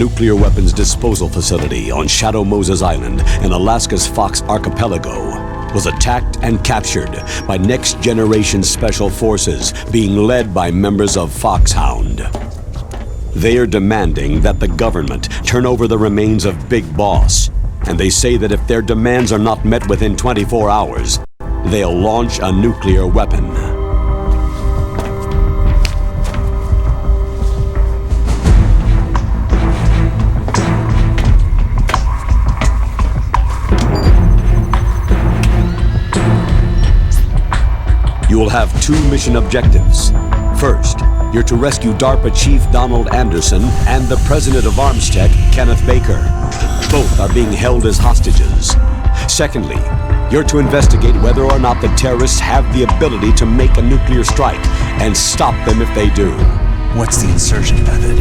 nuclear weapons disposal facility on Shadow Moses Island in Alaska's Fox Archipelago was attacked and captured by next-generation special forces being led by members of Foxhound. They are demanding that the government turn over the remains of Big Boss, and they say that if their demands are not met within 24 hours, they'll launch a nuclear weapon. You will have two mission objectives. First, you're to rescue DARPA Chief Donald Anderson and the President of Armstech, Kenneth Baker. Both are being held as hostages. Secondly, you're to investigate whether or not the terrorists have the ability to make a nuclear strike and stop them if they do. What's the insertion method?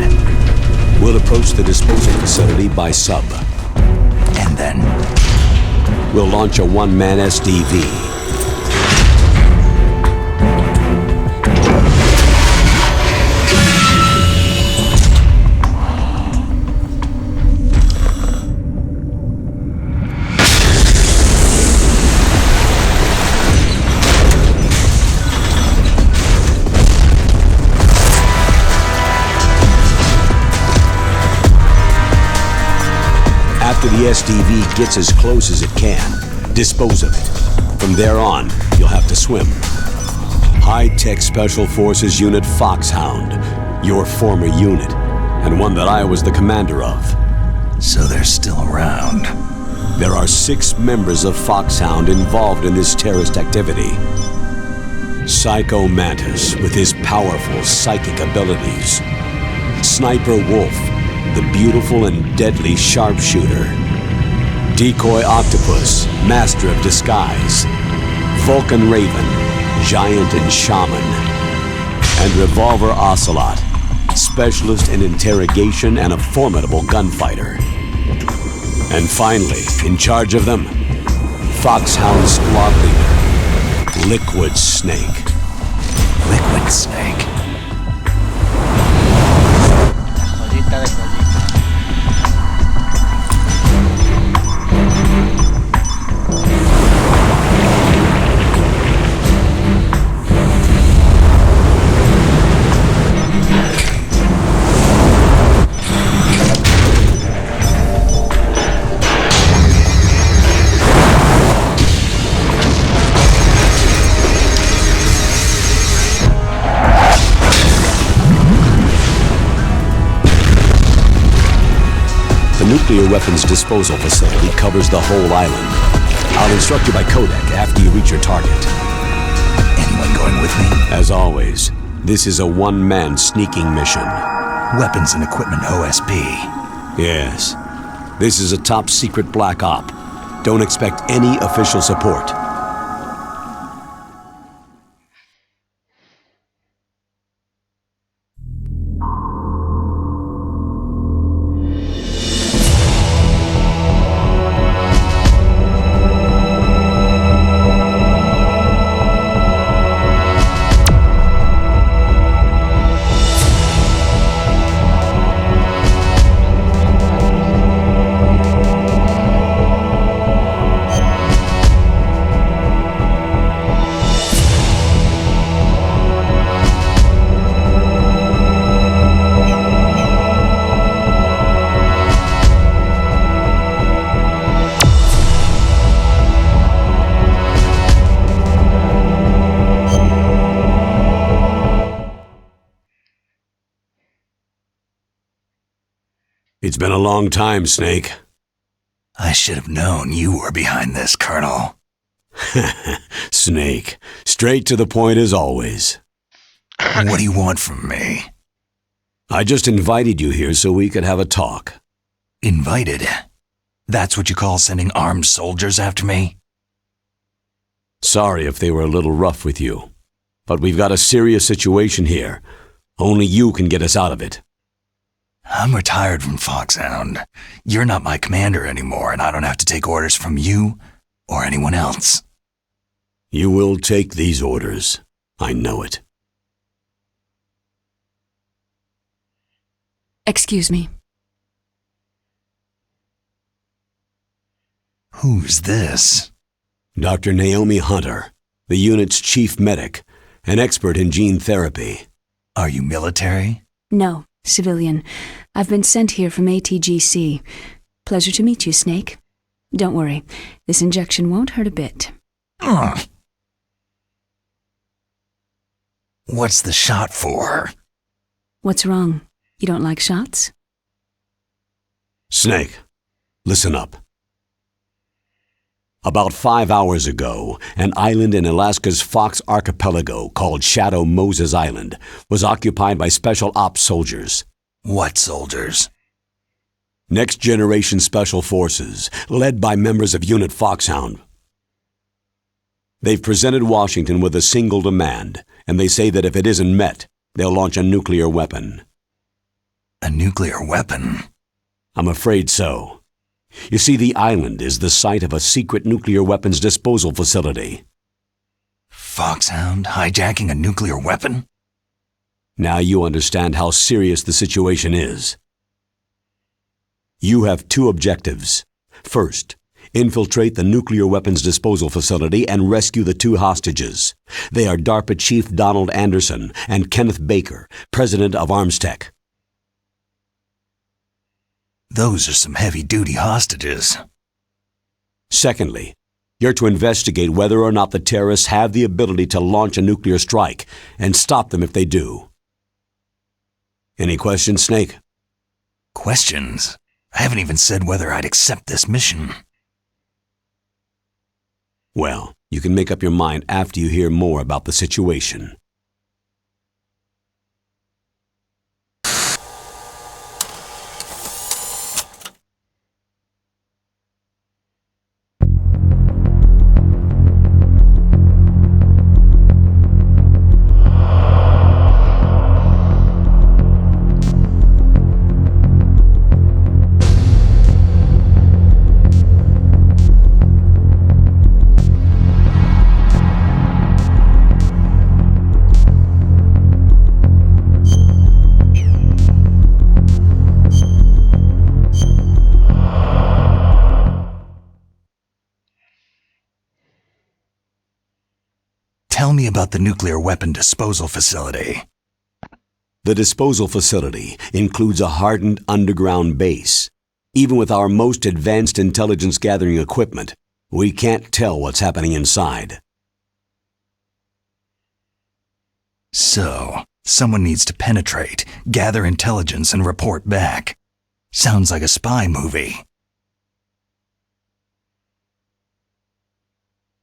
We'll approach the disposal facility by sub. And then? We'll launch a one-man SDV. After the SDV gets as close as it can, dispose of it. From there on, you'll have to swim. High-tech Special Forces Unit Foxhound, your former unit, and one that I was the commander of. So they're still around. There are 6 members of Foxhound involved in this terrorist activity. Psycho Mantis, with his powerful psychic abilities. Sniper Wolf, the beautiful and deadly sharpshooter. Decoy Octopus, master of disguise. Vulcan Raven, giant and shaman. And Revolver Ocelot, specialist in interrogation and a formidable gunfighter. And finally, in charge of them, Foxhound squad leader, Liquid Snake. Liquid Snake? The nuclear weapons disposal facility covers the whole island. I'll instruct you by codec after you reach your target. Anyone going with me? As always, this is a one-man sneaking mission. Weapons and equipment OSP. Yes. This is a top-secret black op. Don't expect any official support. It's been a long time, Snake. I should have known you were behind this, Colonel. Snake, straight to the point as always. What do you want from me? I just invited you here so we could have a talk. Invited? That's what you call sending armed soldiers after me? Sorry if they were a little rough with you, but we've got a serious situation here. Only you can get us out of it. I'm retired from Foxhound. You're not my commander anymore, and I don't have to take orders from you or anyone else. You will take these orders. I know it. Excuse me. Who's this? Dr. Naomi Hunter, the unit's chief medic, an expert in gene therapy. Are you military? No, civilian. I've been sent here from ATGC. Pleasure to meet you, Snake. Don't worry, this injection won't hurt a bit. What's the shot for? What's wrong? You don't like shots? Snake, listen up. About 5 hours ago, an island in Alaska's Fox Archipelago called Shadow Moses Island was occupied by Special Ops soldiers. What soldiers? Next Generation Special Forces, led by members of Unit Foxhound. They've presented Washington with a single demand, and they say that if it isn't met, they'll launch a nuclear weapon. A nuclear weapon? I'm afraid so. You see, the island is the site of a secret nuclear weapons disposal facility. Foxhound hijacking a nuclear weapon? Now you understand how serious the situation is. You have two objectives. First, infiltrate the nuclear weapons disposal facility and rescue the two hostages. They are DARPA Chief Donald Anderson and Kenneth Baker, president of Armstech. Those are some heavy-duty hostages. Secondly, you're to investigate whether or not the terrorists have the ability to launch a nuclear strike and stop them if they do. Any questions, Snake? Questions? I haven't even said whether I'd accept this mission. Well, you can make up your mind after you hear more about the situation. Tell me about the nuclear weapon disposal facility. The disposal facility includes a hardened underground base. Even with our most advanced intelligence gathering equipment, we can't tell what's happening inside. So, someone needs to penetrate, gather intelligence, and report back. Sounds like a spy movie.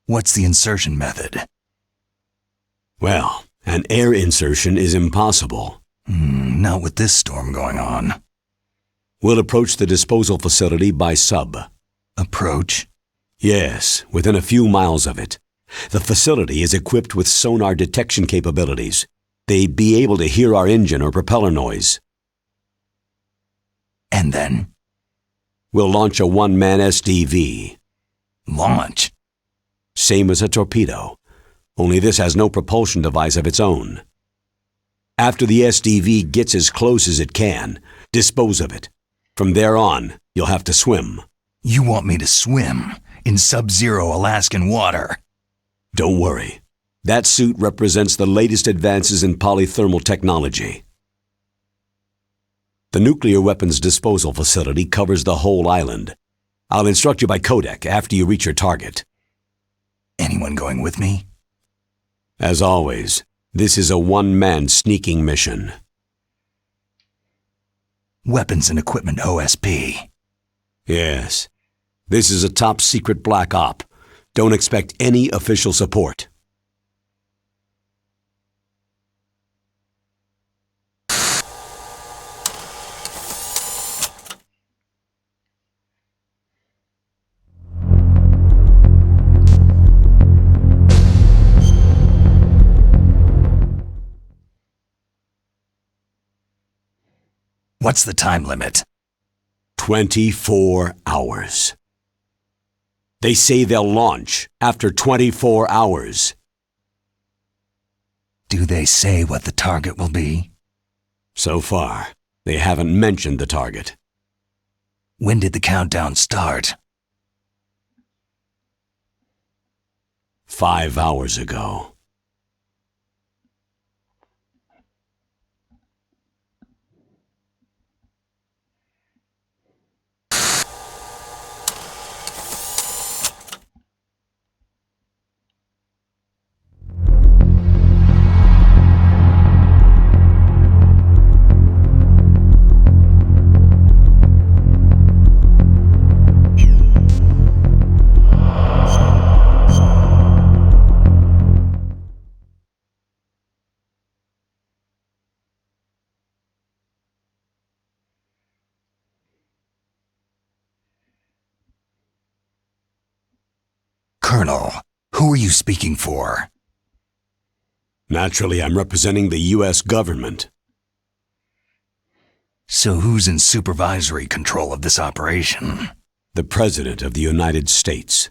What's the insertion method? Well, an air insertion is impossible. Not with this storm going on. We'll approach the disposal facility by sub. Approach? Yes, within a few miles of it. The facility is equipped with sonar detection capabilities. They'd be able to hear our engine or propeller noise. And then? We'll launch a one-man SDV. Launch? Same as a torpedo, only this has no propulsion device of its own. After the SDV gets as close as it can, dispose of it. From there on, you'll have to swim. You want me to swim in sub-zero Alaskan water? Don't worry. That suit represents the latest advances in polythermal technology. The nuclear weapons disposal facility covers the whole island. I'll instruct you by codec after you reach your target. Anyone going with me? As always, this is a one-man sneaking mission. Weapons and equipment OSP. Yes. This is a top-secret black op. Don't expect any official support. What's the time limit? 24 hours. They say they'll launch after 24 hours. Do they say what the target will be? So far, they haven't mentioned the target. When did the countdown start? 5 hours ago. Colonel, who are you speaking for? Naturally, I'm representing the U.S. government. So who's in supervisory control of this operation? The President of the United States.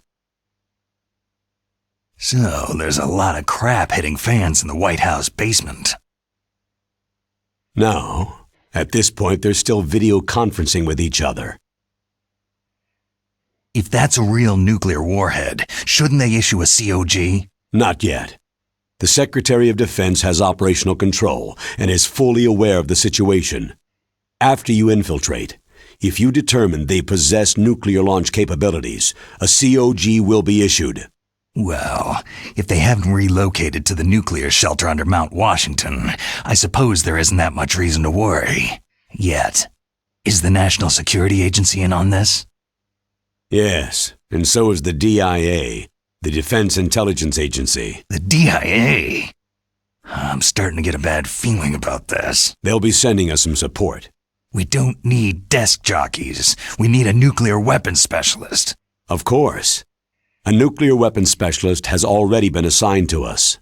So there's a lot of crap hitting fans in the White House basement. No, at this point they're still video conferencing with each other. If that's a real nuclear warhead, shouldn't they issue a COG? Not yet. The Secretary of Defense has operational control and is fully aware of the situation. After you infiltrate, if you determine they possess nuclear launch capabilities, a COG will be issued. Well, if they haven't relocated to the nuclear shelter under Mount Washington, I suppose there isn't that much reason to worry. Yet. Is the National Security Agency in on this? Yes, and so is the DIA, the Defense Intelligence Agency. The DIA? I'm starting to get a bad feeling about this. They'll be sending us some support. We don't need desk jockeys. We need a nuclear weapons specialist. Of course. A nuclear weapons specialist has already been assigned to us.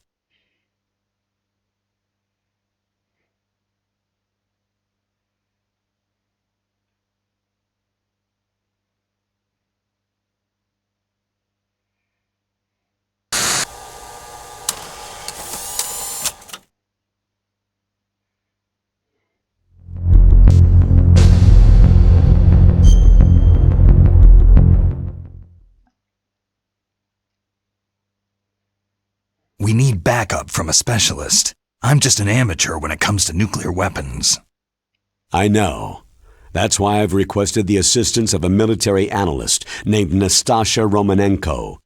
We need backup from a specialist. I'm just an amateur when it comes to nuclear weapons. I know. That's why I've requested the assistance of a military analyst named Nastasha Romanenko.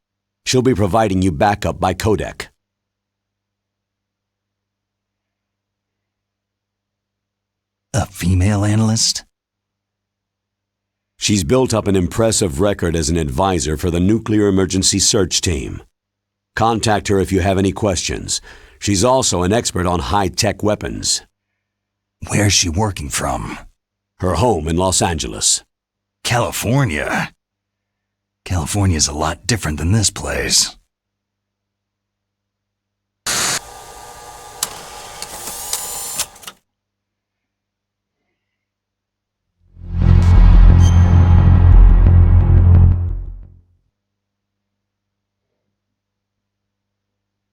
She'll be providing you backup by codec. A female analyst? She's built up an impressive record as an advisor for the Nuclear Emergency Search Team. Contact her if you have any questions. She's also an expert on high-tech weapons. Where's she working from? Her home in Los Angeles. California? California's a lot different than this place.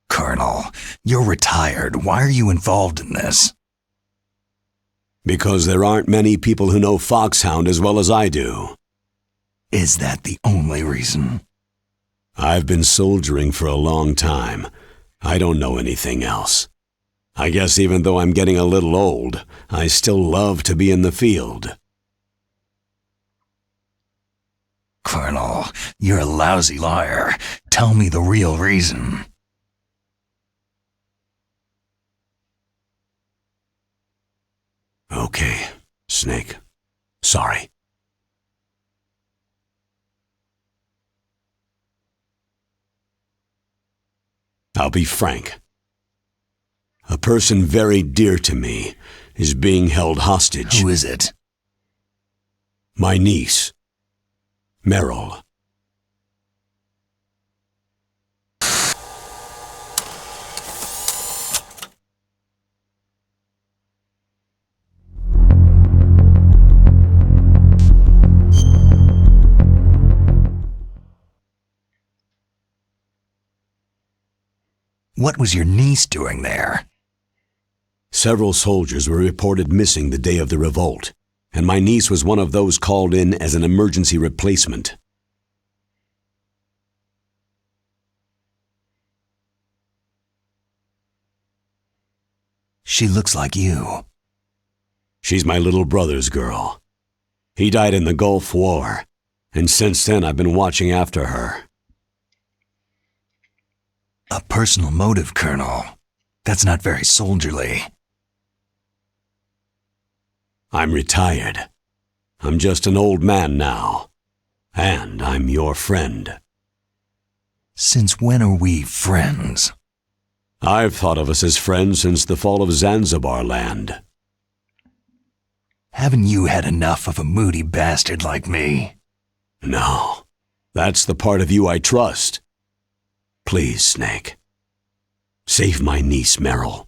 Colonel, you're retired. Why are you involved in this? Because there aren't many people who know Foxhound as well as I do. Is that the only reason? I've been soldiering for a long time. I don't know anything else. I guess even though I'm getting a little old, I still love to be in the field. Colonel, you're a lousy liar. Tell me the real reason. Okay, Snake. Sorry. I'll be frank. A person very dear to me is being held hostage. Who is it? My niece, Meryl. What was your niece doing there? Several soldiers were reported missing the day of the revolt, and my niece was one of those called in as an emergency replacement. She looks like you. She's my little brother's girl. He died in the Gulf War, and since then I've been watching after her. A personal motive, Colonel. That's not very soldierly. I'm retired. I'm just an old man now. And I'm your friend. Since when are we friends? I've thought of us as friends since the fall of Zanzibar land. Haven't you had enough of a moody bastard like me? No. That's the part of you I trust. Please, Snake. Save my niece, Meryl.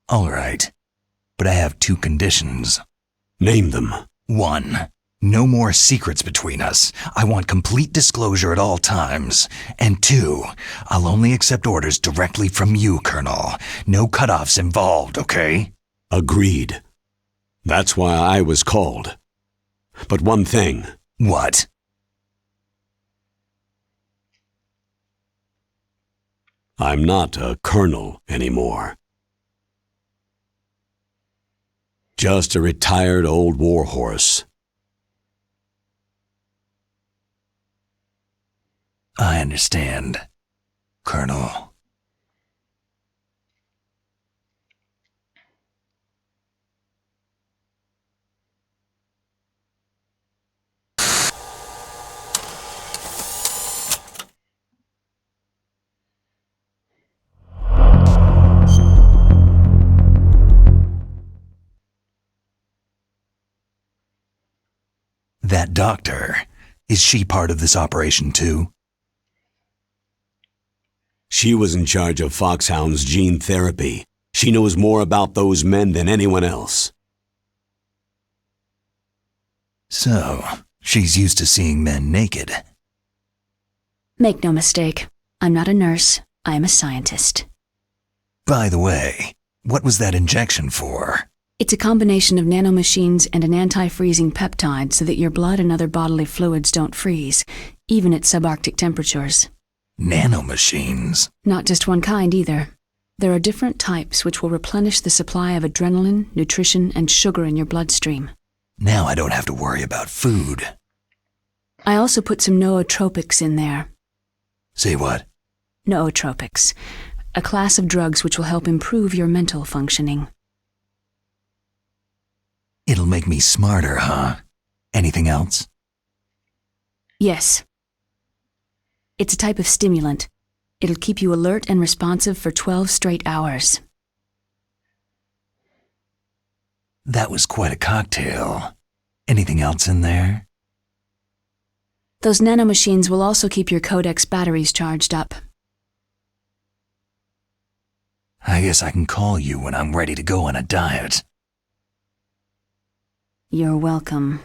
All right, but I have 2 conditions. Name them. 1. No more secrets between us. I want complete disclosure at all times. And 2, I'll only accept orders directly from you, Colonel. No cutoffs involved, okay? Agreed. That's why I was called. But one thing. What? I'm not a colonel anymore. Just a retired old warhorse. I understand, Colonel. That doctor, is she part of this operation too? She was in charge of Foxhound's gene therapy. She knows more about those men than anyone else. So, she's used to seeing men naked. Make no mistake, I'm not a nurse, I am a scientist. By the way, what was that injection for? It's a combination of nanomachines and an anti-freezing peptide so that your blood and other bodily fluids don't freeze, even at subarctic temperatures. Nanomachines? Not just one kind either. There are different types which will replenish the supply of adrenaline, nutrition, and sugar in your bloodstream. Now I don't have to worry about food. I also put some nootropics in there. Say what? Nootropics, a class of drugs which will help improve your mental functioning. It'll make me smarter, huh? Anything else? Yes. It's a type of stimulant. It'll keep you alert and responsive for 12 straight hours. That was quite a cocktail. Anything else in there? Those nanomachines will also keep your Codex batteries charged up. I guess I can call you when I'm ready to go on a diet. You're welcome.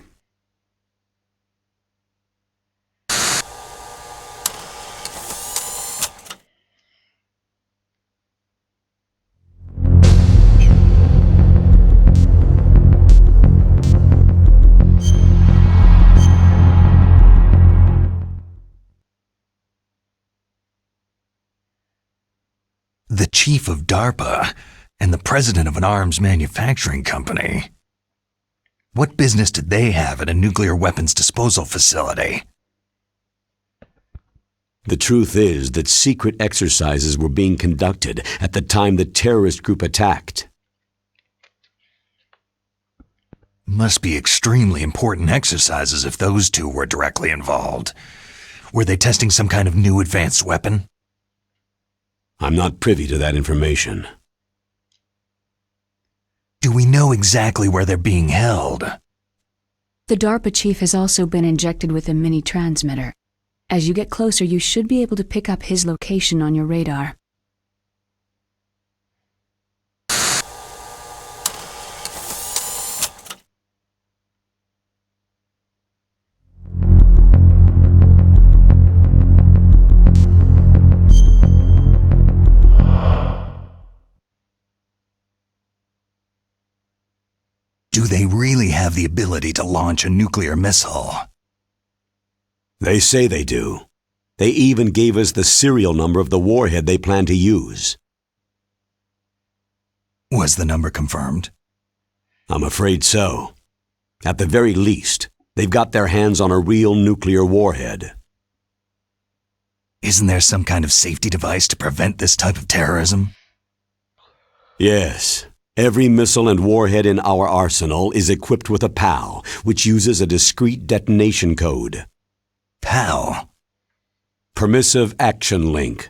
The chief of DARPA and the president of an arms manufacturing company. What business did they have at a nuclear weapons disposal facility? The truth is that secret exercises were being conducted at the time the terrorist group attacked. Must be extremely important exercises if those two were directly involved. Were they testing some kind of new advanced weapon? I'm not privy to that information. Do we know exactly where they're being held? The DARPA chief has also been injected with a mini transmitter. As you get closer, you should be able to pick up his location on your radar. Do they really have the ability to launch a nuclear missile? They say they do. They even gave us the serial number of the warhead they plan to use. Was the number confirmed? I'm afraid so. At the very least, they've got their hands on a real nuclear warhead. Isn't there some kind of safety device to prevent this type of terrorism? Yes. Every missile and warhead in our arsenal is equipped with a PAL, which uses a discrete detonation code. PAL? Permissive Action Link.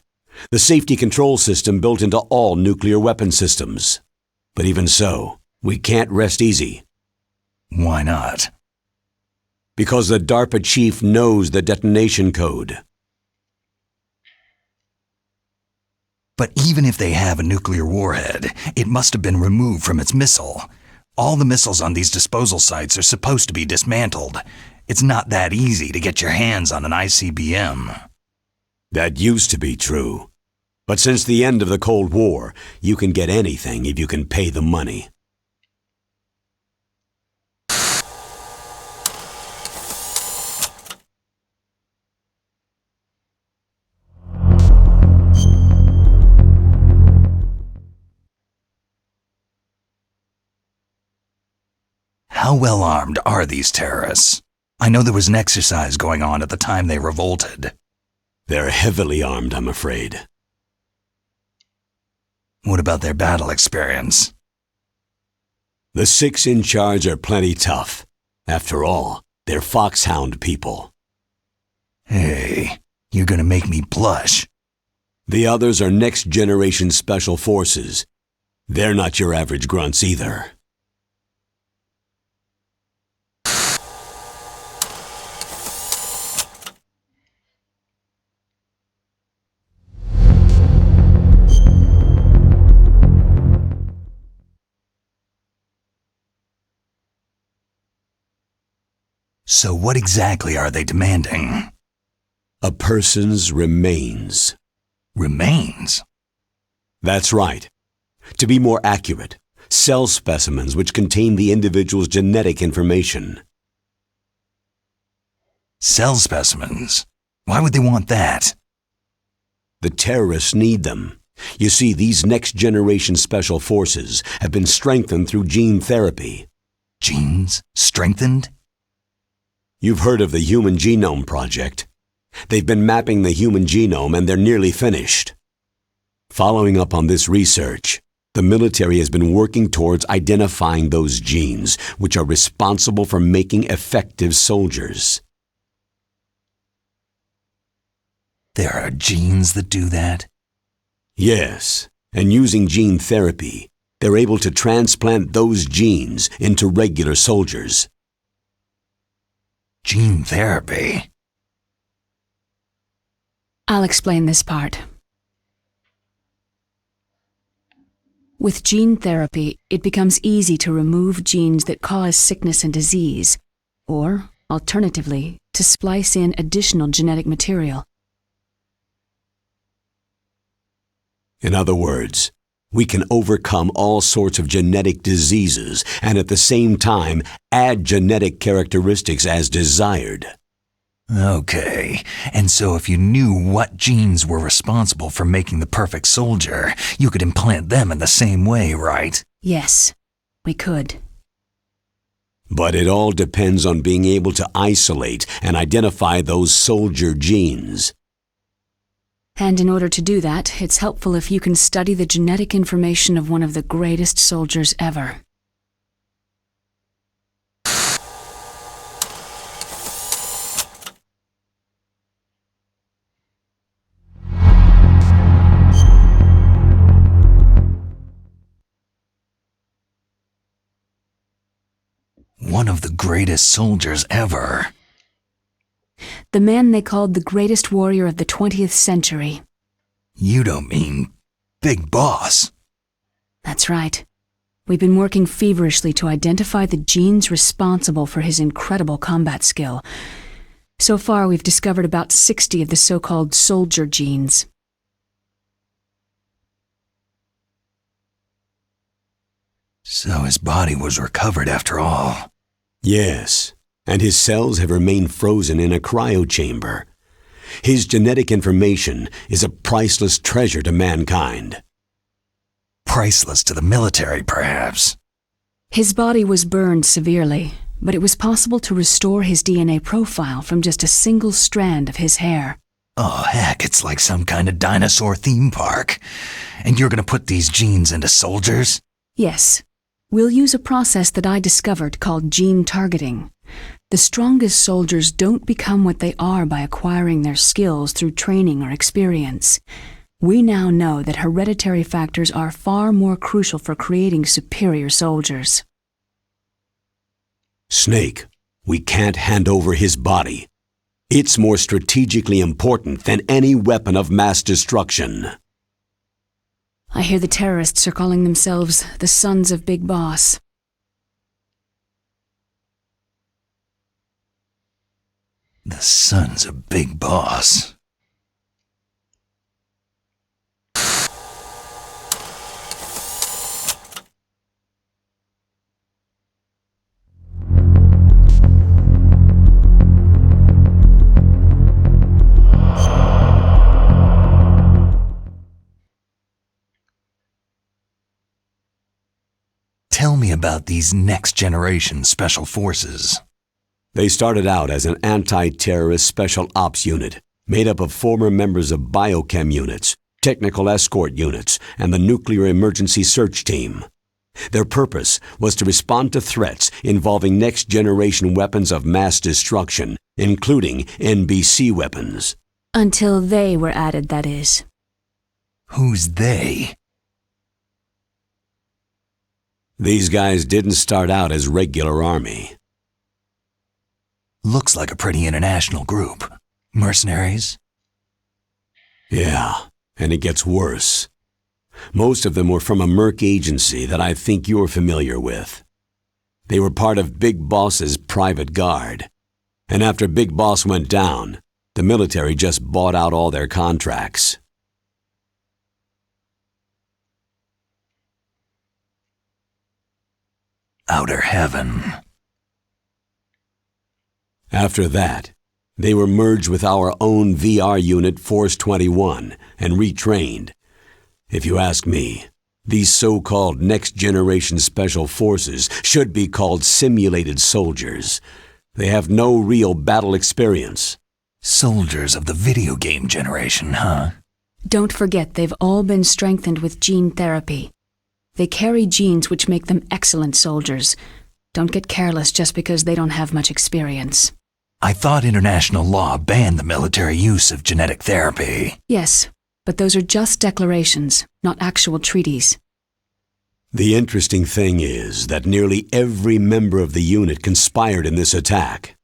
The safety control system built into all nuclear weapon systems. But even so, we can't rest easy. Why not? Because the DARPA chief knows the detonation code. But even if they have a nuclear warhead, it must have been removed from its missile. All the missiles on these disposal sites are supposed to be dismantled. It's not that easy to get your hands on an ICBM. That used to be true. But since the end of the Cold War, you can get anything if you can pay the money. How well armed are these terrorists? I know there was an exercise going on at the time they revolted. They're heavily armed, I'm afraid. What about their battle experience? The 6 in charge are plenty tough. After all, they're Foxhound people. Hey, you're gonna make me blush. The others are next-generation special forces. They're not your average grunts either. So what exactly are they demanding? A person's remains. Remains? That's right. To be more accurate, cell specimens which contain the individual's genetic information. Cell specimens? Why would they want that? The terrorists need them. You see, these next-generation special forces have been strengthened through gene therapy. Genes? Strengthened? You've heard of the Human Genome Project. They've been mapping the human genome and they're nearly finished. Following up on this research, the military has been working towards identifying those genes which are responsible for making effective soldiers. There are genes that do that? Yes, and using gene therapy, they're able to transplant those genes into regular soldiers. Gene therapy? I'll explain this part. With gene therapy, it becomes easy to remove genes that cause sickness and disease, or, alternatively, to splice in additional genetic material. In other words, we can overcome all sorts of genetic diseases and at the same time add genetic characteristics as desired. Okay, and so if you knew what genes were responsible for making the perfect soldier, you could implant them in the same way, right? Yes, we could. But it all depends on being able to isolate and identify those soldier genes. And in order to do that, it's helpful if you can study the genetic information of one of the greatest soldiers ever. One of the greatest soldiers ever. The man they called the greatest warrior of the 20th century. You don't mean Big Boss? That's right. We've been working feverishly to identify the genes responsible for his incredible combat skill. So far, we've discovered about 60 of the so-called soldier genes. So his body was recovered after all. Yes, and his cells have remained frozen in a cryochamber. His genetic information is a priceless treasure to mankind. Priceless to the military, perhaps. His body was burned severely, but it was possible to restore his DNA profile from just a single strand of his hair. Oh, heck, it's like some kind of dinosaur theme park. And you're gonna put these genes into soldiers? Yes. We'll use a process that I discovered called gene targeting. The strongest soldiers don't become what they are by acquiring their skills through training or experience. We now know that hereditary factors are far more crucial for creating superior soldiers. Snake, we can't hand over his body. It's more strategically important than any weapon of mass destruction. I hear the terrorists are calling themselves the Sons of Big Boss. The Sons of Big Boss. Tell me about these next-generation special forces. They started out as an anti-terrorist special ops unit, made up of former members of biochem units, technical escort units, and the nuclear emergency search team. Their purpose was to respond to threats involving next-generation weapons of mass destruction, including NBC weapons. Until they were added, that is. Who's they? These guys didn't start out as regular army. Looks like a pretty international group. Mercenaries? Yeah, and it gets worse. Most of them were from a merc agency that I think you're familiar with. They were part of Big Boss's private guard. And after Big Boss went down, the military just bought out all their contracts. Outer heaven. After that, they were merged with our own VR unit Force 21 and retrained. If you ask me, these so-called next-generation special forces should be called simulated soldiers. They have no real battle experience. Soldiers of the video game generation, huh? Don't forget they've all been strengthened with gene therapy. They carry genes which make them excellent soldiers. Don't get careless just because they don't have much experience. I thought international law banned the military use of genetic therapy. Yes, but those are just declarations, not actual treaties. The interesting thing is that nearly every member of the unit conspired in this attack.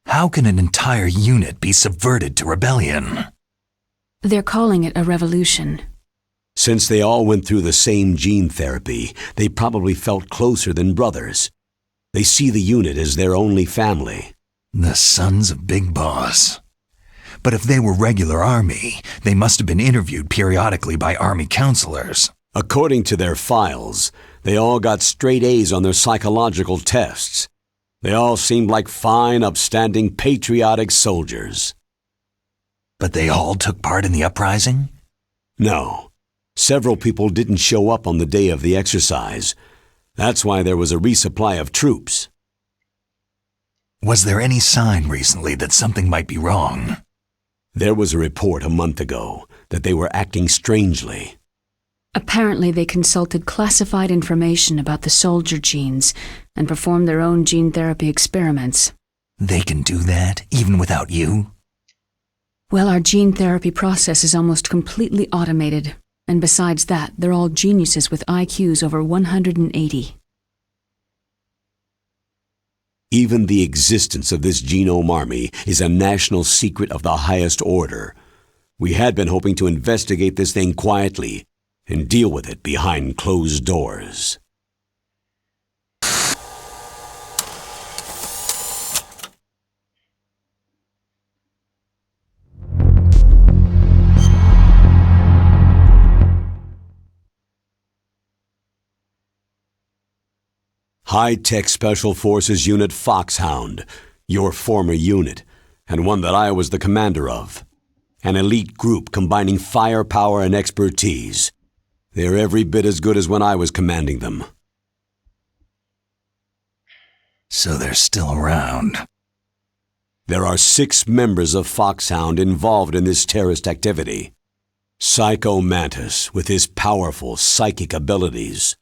How can an entire unit be subverted to rebellion? They're calling it a revolution. Since they all went through the same gene therapy, they probably felt closer than brothers. They see the unit as their only family. The Sons of Big Boss. But if they were regular army, they must have been interviewed periodically by army counselors. According to their files, they all got straight A's on their psychological tests. They all seemed like fine, upstanding, patriotic soldiers. But they all took part in the uprising? No. Several people didn't show up on the day of the exercise. That's why there was a resupply of troops. Was there any sign recently that something might be wrong? There was a report a month ago that they were acting strangely. Apparently they consulted classified information about the soldier genes and performed their own gene therapy experiments. They can do that, even without you? Well, our gene therapy process is almost completely automated, and besides that, they're all geniuses with IQs over 180. Even the existence of this genome army is a national secret of the highest order. We had been hoping to investigate this thing quietly and deal with it behind closed doors. High-Tech Special Forces Unit Foxhound, your former unit, and one that I was the commander of. An elite group combining firepower and expertise. They're every bit as good as when I was commanding them. So they're still around. There are 6 members of Foxhound involved in this terrorist activity. Psycho Mantis, with his powerful psychic abilities.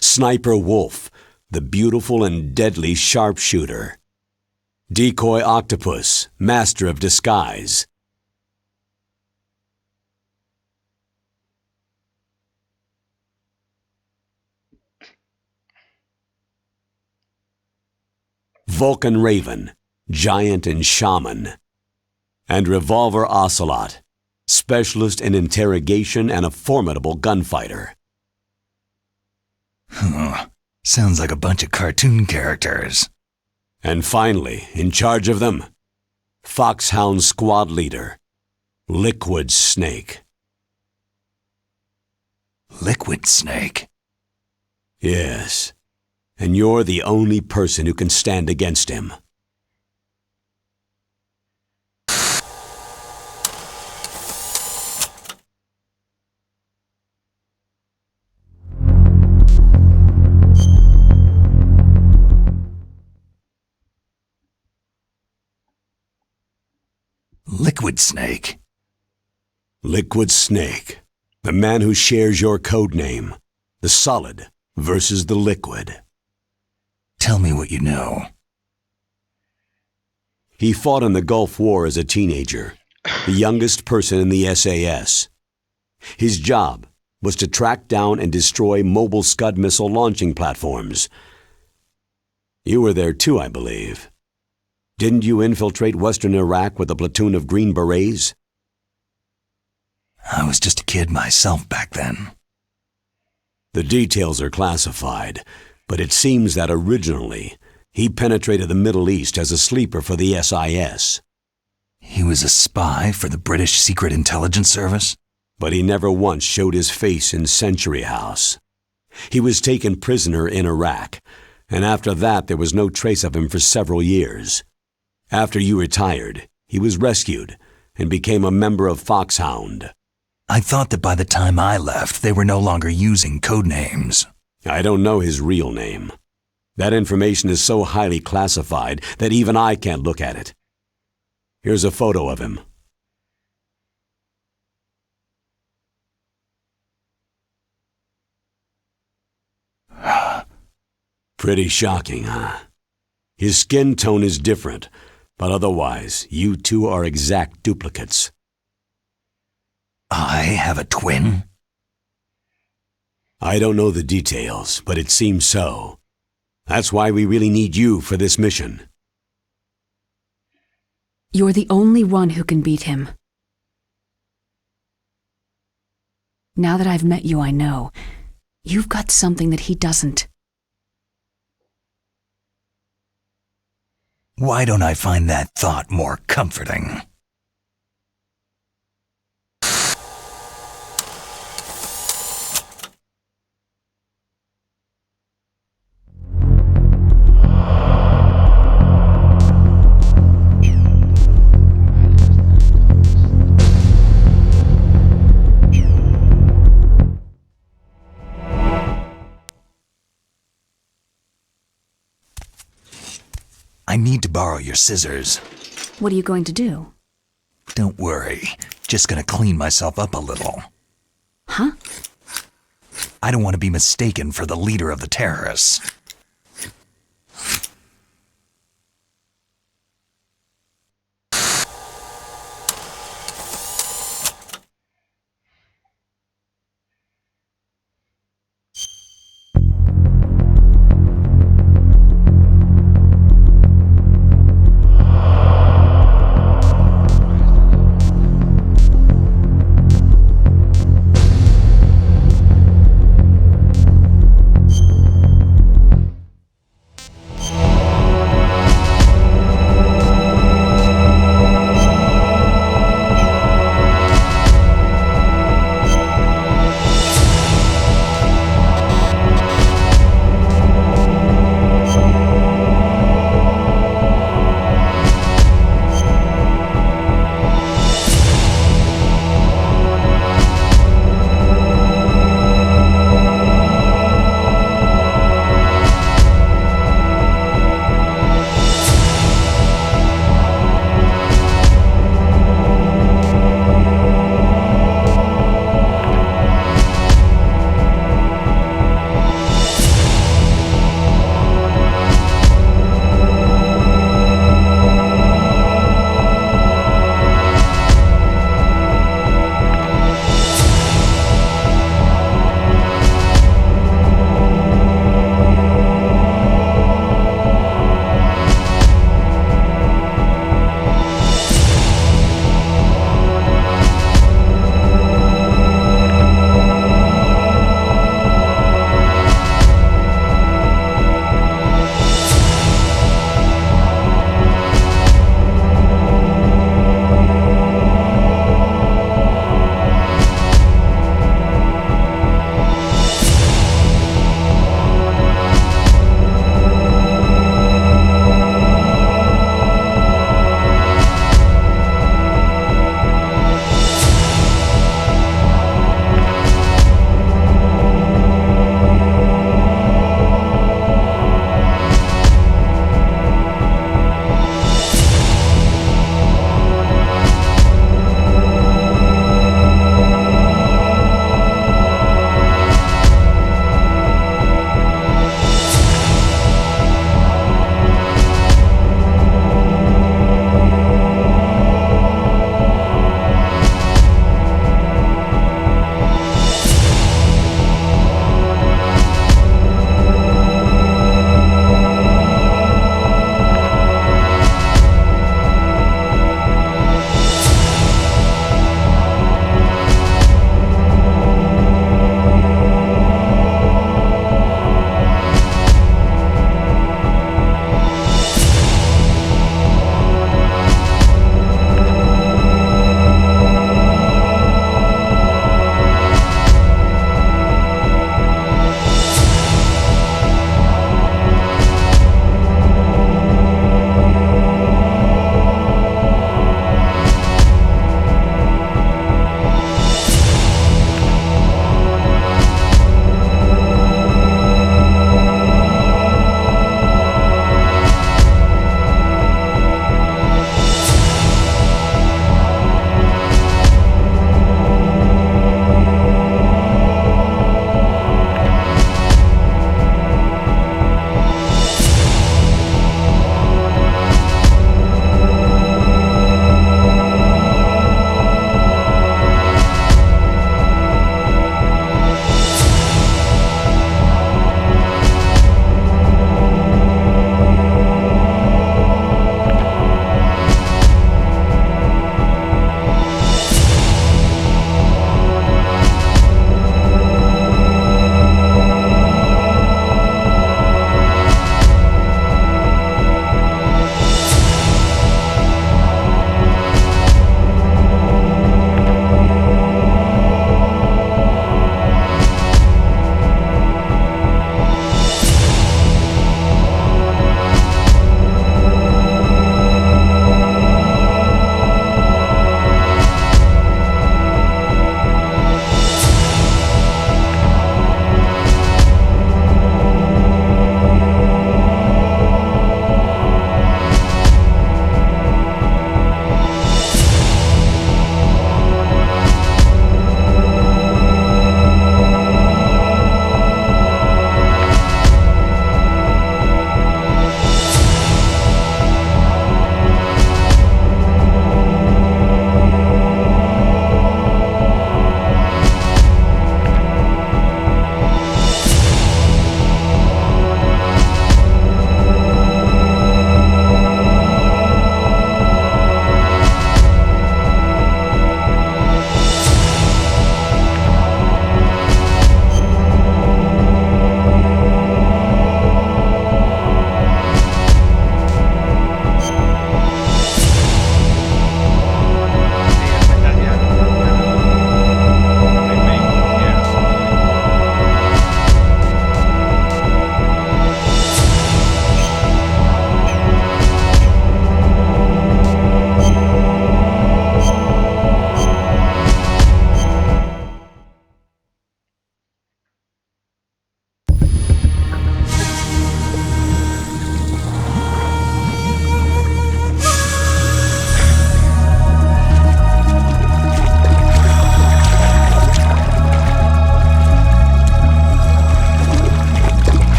Sniper Wolf, the beautiful and deadly sharpshooter. Decoy Octopus, master of disguise. Vulcan Raven, giant and shaman. And Revolver Ocelot, specialist in interrogation and a formidable gunfighter. Sounds like a bunch of cartoon characters. And finally, in charge of them, Foxhound Squad Leader, Liquid Snake. Liquid Snake? Yes, and you're the only person who can stand against him. Liquid Snake? Liquid Snake, the man who shares your code name, the solid versus the liquid. Tell me what you know. He fought in the Gulf War as a teenager, the youngest person in the SAS. His job was to track down and destroy mobile Scud missile launching platforms. You were there too, I believe. Didn't you infiltrate Western Iraq with a platoon of Green Berets? I was just a kid myself back then. The details are classified, but it seems that originally he penetrated the Middle East as a sleeper for the SIS. He was a spy for the British Secret Intelligence Service? But he never once showed his face in Century House. He was taken prisoner in Iraq, and after that there was no trace of him for several years. After you retired, he was rescued and became a member of Foxhound. I thought that by the time I left, they were no longer using code names. I don't know his real name. That information is so highly classified that even I can't look at it. Here's a photo of him. Pretty shocking, huh? His skin tone is different, but otherwise, you two are exact duplicates. I have a twin? I don't know the details, but it seems so. That's why we really need you for this mission. You're the only one who can beat him. Now that I've met you, I know. You've got something that he doesn't. Why don't I find that thought more comforting? I need to borrow your scissors. What are you going to do? Don't worry, just gonna clean myself up a little. Huh? I don't want to be mistaken for the leader of the terrorists.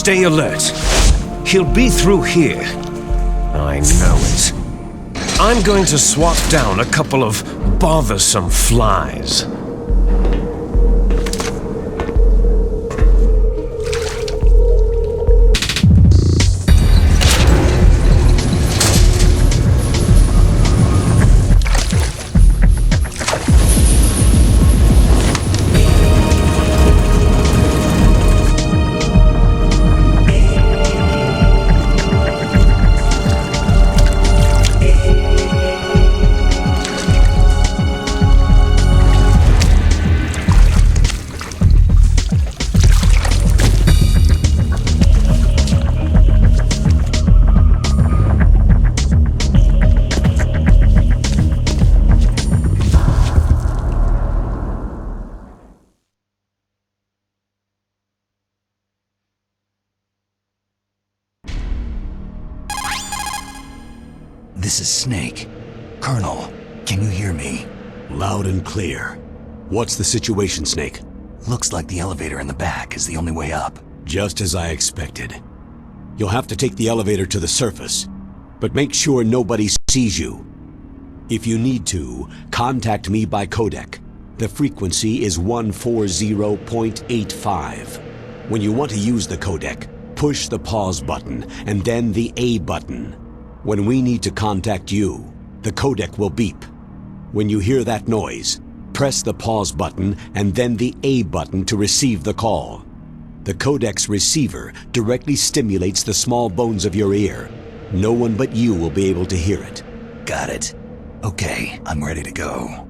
Stay alert. He'll be through here. I know it. I'm going to swat down a couple of bothersome flies. This is Snake. Colonel, can you hear me? Loud and clear. What's the situation, Snake? Looks like the elevator in the back is the only way up. Just as I expected. You'll have to take the elevator to the surface, but make sure nobody sees you. If you need to, contact me by codec. The frequency is 140.85. When you want to use the codec, push the pause button and then the A button. When we need to contact you, the codec will beep. When you hear that noise, press the pause button and then the A button to receive the call. The codec's receiver directly stimulates the small bones of your ear. No one but you will be able to hear it. Got it. Okay, I'm ready to go.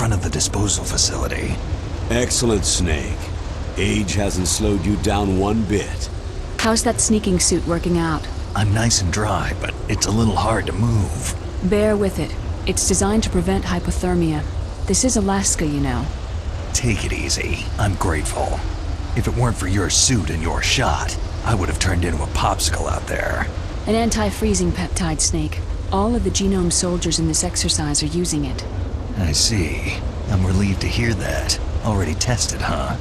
front of the disposal facility. Excellent, Snake. Age hasn't slowed you down one bit. How's that sneaking suit working out? I'm nice and dry, but it's a little hard to move. Bear with it. It's designed to prevent hypothermia. This is Alaska, you know. Take it easy. I'm grateful. If it weren't for your suit and your shot, I would have turned into a popsicle out there. An anti-freezing peptide, Snake. All of the genome soldiers in this exercise are using it. I see. I'm relieved to hear that. Already tested, huh?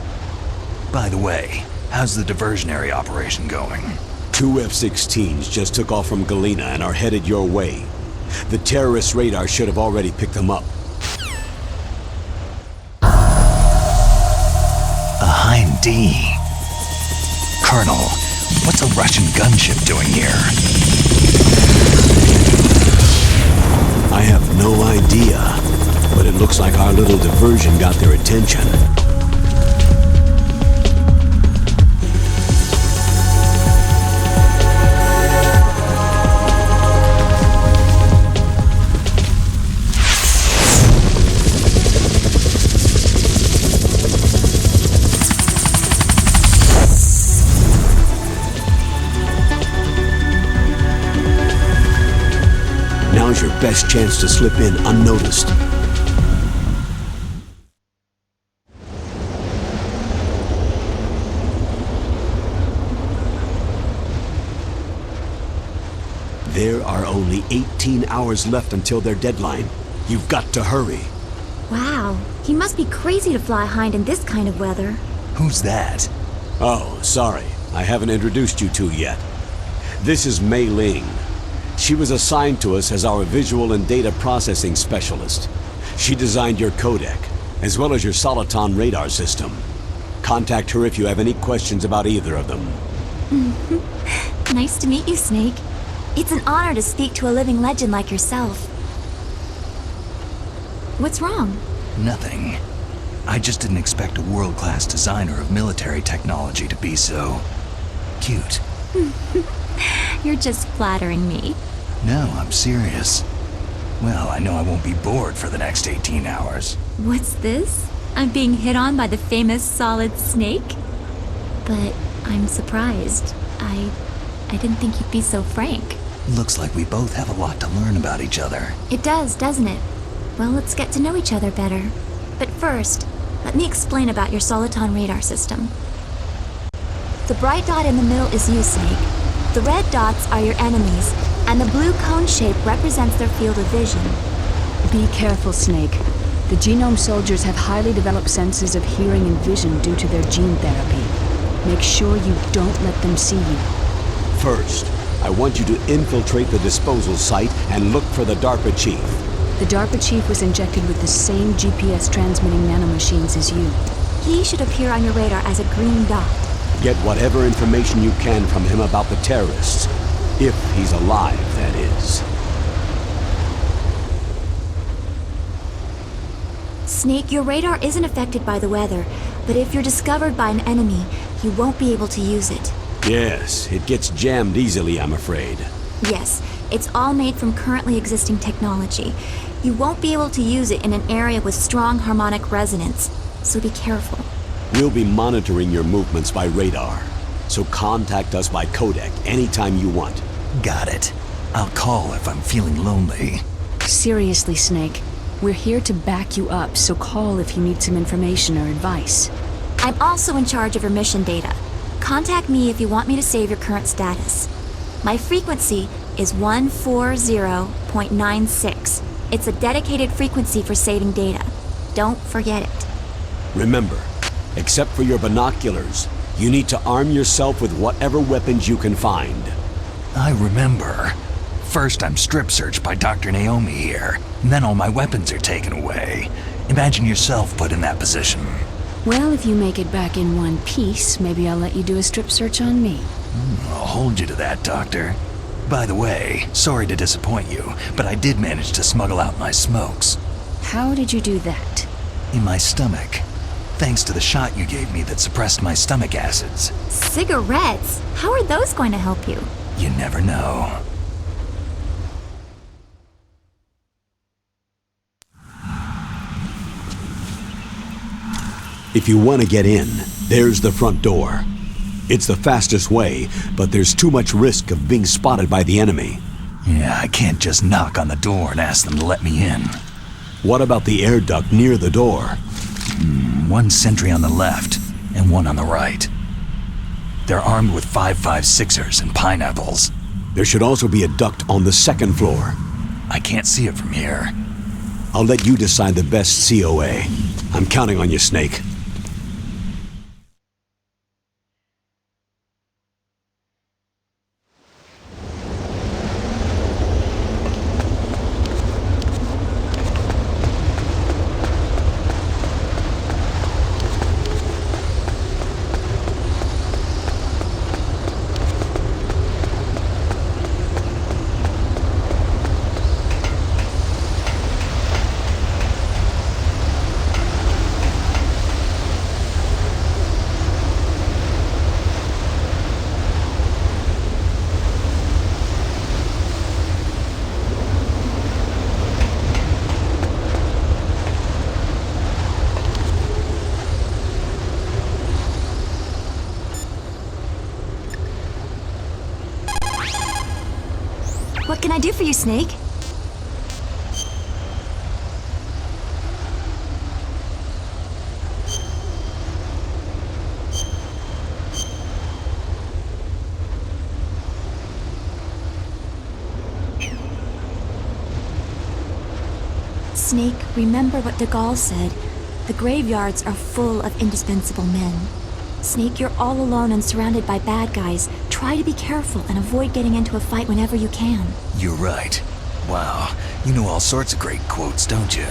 By the way, how's the diversionary operation going? 2 F-16s just took off from Galena and are headed your way. The terrorist radar should have already picked them up. A Hind D. Colonel, what's a Russian gunship doing here? I have no idea, but it looks like our little diversion got their attention. Now's your best chance to slip in unnoticed. There are only 18 hours left until their deadline. You've got to hurry. Wow, he must be crazy to fly Hind in this kind of weather. Who's that? Oh, sorry. I haven't introduced you to yet. This is Mei Ling. She was assigned to us as our visual and data processing specialist. She designed your codec, as well as your Soliton radar system. Contact her if you have any questions about either of them. Nice to meet you, Snake. It's an honor to speak to a living legend like yourself. What's wrong? Nothing. I just didn't expect a world-class designer of military technology to be so cute. You're just flattering me. No, I'm serious. Well, I know I won't be bored for the next 18 hours. What's this? I'm being hit on by the famous Solid Snake? But I'm surprised. I didn't think you'd be so frank. Looks like we both have a lot to learn about each other. It does, doesn't it? Well, let's get to know each other better. But first, let me explain about your Soliton radar system. The bright dot in the middle is you, Snake. The red dots are your enemies, and the blue cone shape represents their field of vision. Be careful, Snake. The genome soldiers have highly developed senses of hearing and vision due to their gene therapy. Make sure you don't let them see you. First, I want you to infiltrate the disposal site and look for the DARPA chief. The DARPA chief was injected with the same GPS transmitting nanomachines as you. He should appear on your radar as a green dot. Get whatever information you can from him about the terrorists. If he's alive, that is. Snake, your radar isn't affected by the weather, but if you're discovered by an enemy, you won't be able to use it. Yes, it gets jammed easily, I'm afraid. Yes, it's all made from currently existing technology. You won't be able to use it in an area with strong harmonic resonance, so be careful. We'll be monitoring your movements by radar, so contact us by codec anytime you want. Got it. I'll call if I'm feeling lonely. Seriously, Snake. We're here to back you up, so call if you need some information or advice. I'm also in charge of your mission data. Contact me if you want me to save your current status. My frequency is 140.96. It's a dedicated frequency for saving data. Don't forget it. Remember, except for your binoculars, you need to arm yourself with whatever weapons you can find. I remember. First I'm strip searched by Dr. Naomi here, and then all my weapons are taken away. Imagine yourself put in that position. Well, if you make it back in one piece, maybe I'll let you do a strip search on me. I'll hold you to that, Doctor. By the way, sorry to disappoint you, but I did manage to smuggle out my smokes. How did you do that? In my stomach. Thanks to the shot you gave me that suppressed my stomach acids. Cigarettes? How are those going to help you? You never know. If you want to get in, there's the front door. It's the fastest way, but there's too much risk of being spotted by the enemy. Yeah, I can't just knock on the door and ask them to let me in. What about the air duct near the door? One sentry on the left and one on the right. They're armed with 5.56ers and pineapples. There should also be a duct on the second floor. I can't see it from here. I'll let you decide the best COA. I'm counting on you, Snake. What can I do for you, Snake? Snake, remember what de Gaulle said. The graveyards are full of indispensable men. Snake, you're all alone and surrounded by bad guys. Try to be careful and avoid getting into a fight whenever you can. You're right. Wow, you know all sorts of great quotes, don't you?